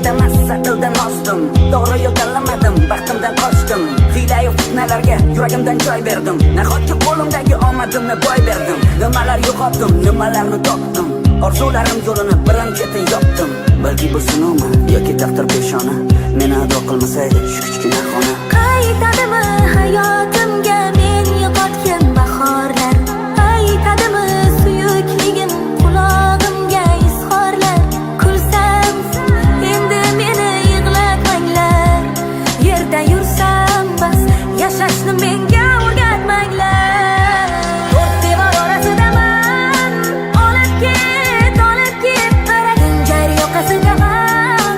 Ko'nglimda massa dildan ozdim, to'g'ri yo'l tanlamadim, baxtimdan qochdim. Hiyla-yu fitnalarga yuragimdan joy berdim. Nahotki qo'limdagi omadimni boy berdim. Nimalar yo'qotdim, nimalarni topdim. Orzularim yo'lini birin-ketin yopdim. Balki bu sinovmi yoki taqdir peshona, meni ado qilmasaydi shu kichkina xona. Qaytadimi hayotimga men yo'qotgan bahorlar? Qaytadimi suyukligim qulog'imga izhorlar? Kulsam endi meni yig'latmanglar. Yerda yursam bas, yashashni menga o'rgatmanglar. To'rt devor orasidaman, olib ket, barakun jar yoqasidaman.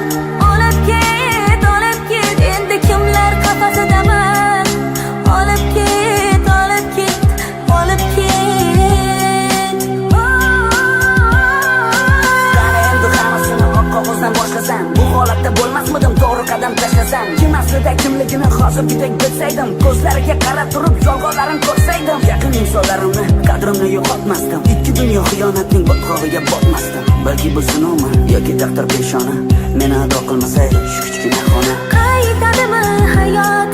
Olib ket, endi kimlar qafasidaman. Olib ket, olib ket. Qani endi hammasini oq qog'ozdan boshlasam, bu holatda bo'lmasmidim to'g'ri qadam tashlasam. Kim aslida kimligini hozirgidek bilsaydim, ko'zlariga qarab turib yolg'onlarini ko'rsaydim. Yaqin insonlarimni, qadrimni yo'qotmasdim. Ikki dunyo xiyonatning botqog'iga botmasdim. Balki bu sinovmi yoki taqdir peshona, meni ado qilmasaydi shu kichkina xona. Qaytadimi hayot